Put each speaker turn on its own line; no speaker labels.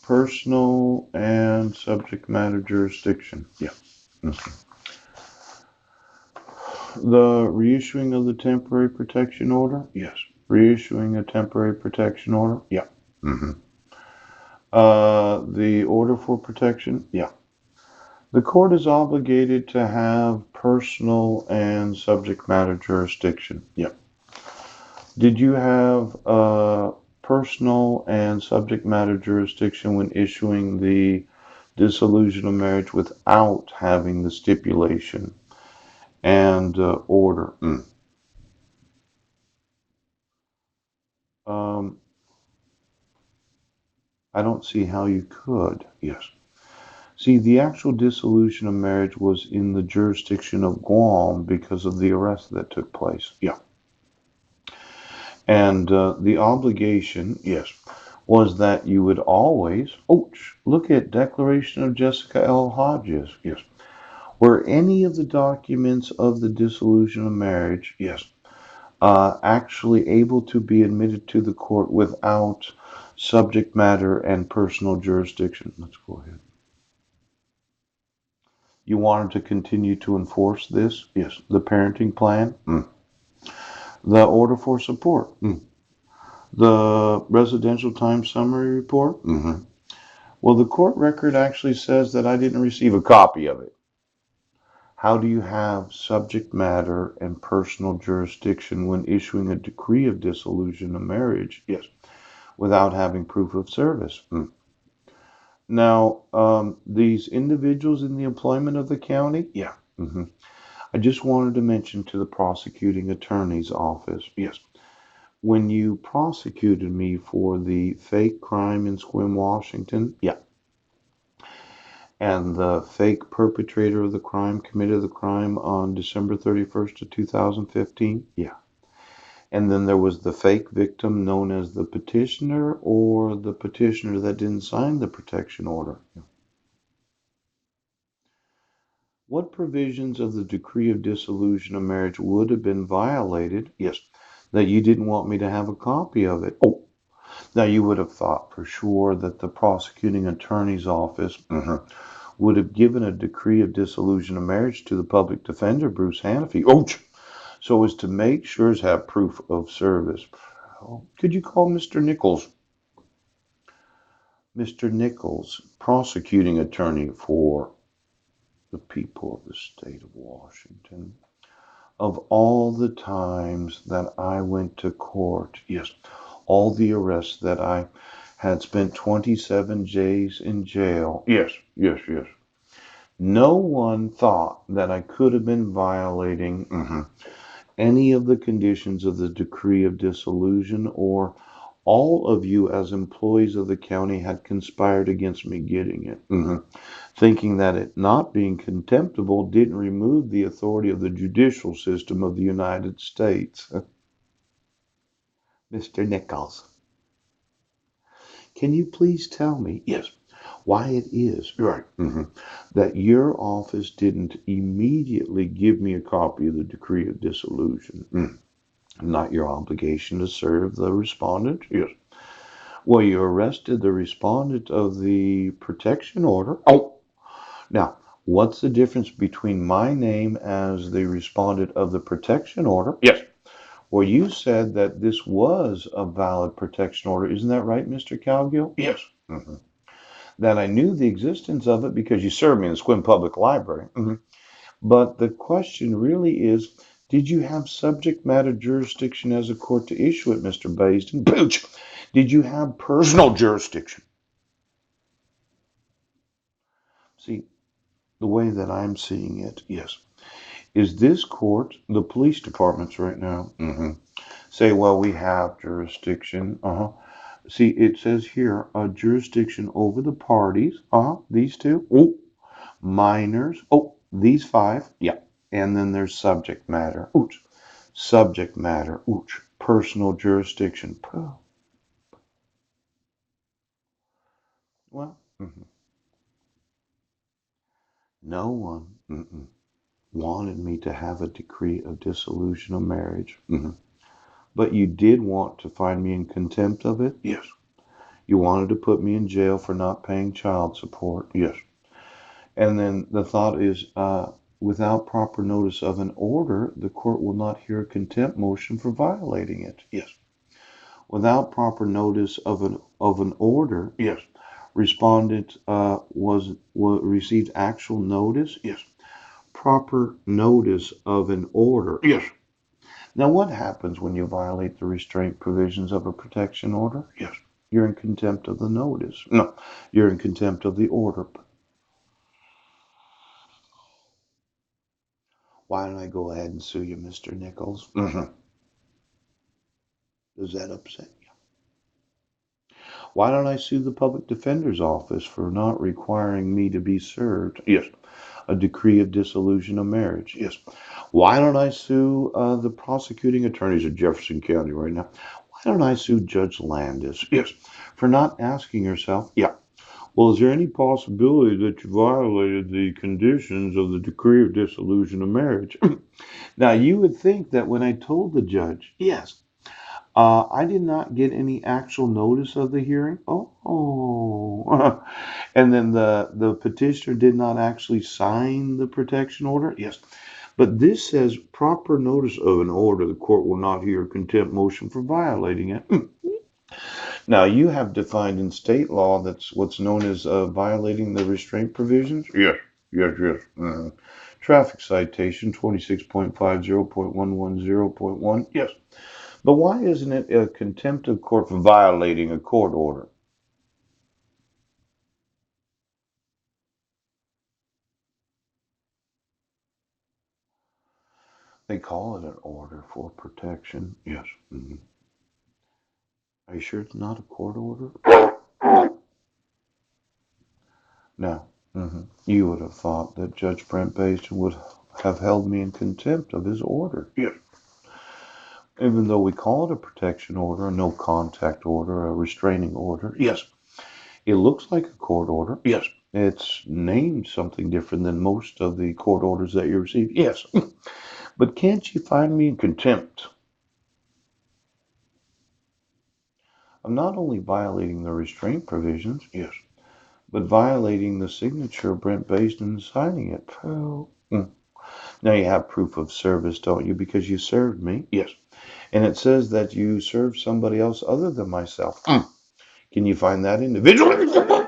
Personal and subject matter jurisdiction. Yeah. Mhm. The reissuing of the temporary protection order? Yes. Reissuing a temporary protection order? Yeah. hmm the order for protection? Yeah. The court is obligated to have personal and subject matter jurisdiction. Yeah. Did you have personal and subject matter jurisdiction when issuing the dissolution of marriage without having the stipulation and order? Um, I don't see how you could. Yes. See, the actual dissolution of marriage was in the jurisdiction of Guam because of the arrest that took place. Yeah. And the obligation, yes, was that you would always, oh, look at Declaration of Jessica L. Hodges, yes. Were any of the documents of the dissolution of marriage, yes, actually able to be admitted to the court without subject matter and personal jurisdiction? Let's go ahead. You wanted to continue to enforce this? Yes. The parenting plan? The order for support? The residential time summary report? Well, the court record actually says that I didn't receive a copy of it. How do you have subject matter and personal jurisdiction when issuing a decree of dissolution of marriage? Yes. Without having proof of service. Now, these individuals in the employment of the county? Yeah. I just wanted to mention to the prosecuting attorney's office, yes, when you prosecuted me for the fake crime in Sequim, Washington, yeah, and the fake perpetrator of the crime committed the crime on December 31st of 2015, yeah. And then there was the fake victim known as the petitioner or the petitioner that didn't sign the protection order. What provisions of the decree of dissolution of marriage would have been violated? Yes, that you didn't want me to have a copy of it. Oh, now you would have thought for sure that the prosecuting attorney's office would have given a decree of dissolution of marriage to the public defender, Bruce Hanafy. Oh, so as to make sure as have proof of service. Oh, could you call Mr. Nichols? Mr. Nichols, prosecuting attorney for the people of the state of Washington. Of all the times that I went to court, yes, all the arrests that I had spent 27 days in jail, yes, yes, yes. No one thought that I could have been violating any of the conditions of the decree of dissolution, or all of you as employees of the county had conspired against me getting it, thinking that it not being contemptible didn't remove the authority of the judicial system of the United States. Mr. Nichols, can you please tell me, yes, why it is right that your office didn't immediately give me a copy of the decree of dissolution? Not your obligation to serve the respondent? Yes. Well, you arrested the respondent of the protection order. Oh, now, what's the difference between my name as the respondent of the protection order? Yes. Well, you said that this was a valid protection order. Isn't that right, Mr. Cowgill? Yes. That I knew the existence of it because you served me in the Sequim Public Library. But the question really is, did you have subject matter jurisdiction as a court to issue it, Mr. Baisden? Pooch! Did you have personal jurisdiction? See, the way that I'm seeing it, yes, is this court, the police departments right now, say, well, we have jurisdiction. See, it says here, a jurisdiction over the parties. These two. Oh, minors. Oh, these five. Yeah. And then there's subject matter. Ooch. Subject matter. Ooch. Personal jurisdiction. Well, no one wanted me to have a decree of dissolution of marriage. But you did want to find me in contempt of it? Yes. You wanted to put me in jail for not paying child support. Yes. And then the thought is, without proper notice of an order, the court will not hear a contempt motion for violating it. Yes. Without proper notice of an order. Yes. Respondent was received actual notice. Yes. Proper notice of an order. Yes. Now, what happens when you violate the restraint provisions of a protection order? Yes. You're in contempt of the notice. No, you're in contempt of the order. Why don't I go ahead and sue you, Mr. Nichols? Does that upset you? Why don't I sue the public defender's office for not requiring me to be served? Yes. A decree of dissolution of marriage. Yes. Why don't I sue the prosecuting attorneys of Jefferson County right now? Why don't I sue Judge Landis? Yes. For not asking herself, yeah, well, is there any possibility that you violated the conditions of the decree of dissolution of marriage? Now, you would think that when I told the judge, yes, I did not get any actual notice of the hearing. Oh. And then the petitioner did not actually sign the protection order. Yes. But this says proper notice of an order. The court will not hear a contempt motion for violating it. Now, you have defined in state law that's what's known as violating the restraint provisions. Yes. Yes, yes. Traffic citation 26.50.110.1. Yes. But why isn't it a contempt of court for violating a court order? They call it an order for protection. Yes. Are you sure it's not a court order? No. You would have thought that Judge Brent Basin would have held me in contempt of his order. Yes. Even though we call it a protection order, a no contact order, a restraining order. Yes. It looks like a court order. Yes. It's named something different than most of the court orders that you receive. Yes. But can't you find me in contempt of not only violating the restraint provisions, yes, but violating the signature of Brent Basin signing it? Oh. Now you have proof of service, don't you? Because you served me. Yes. And it says that you served somebody else other than myself. Can you find that individual?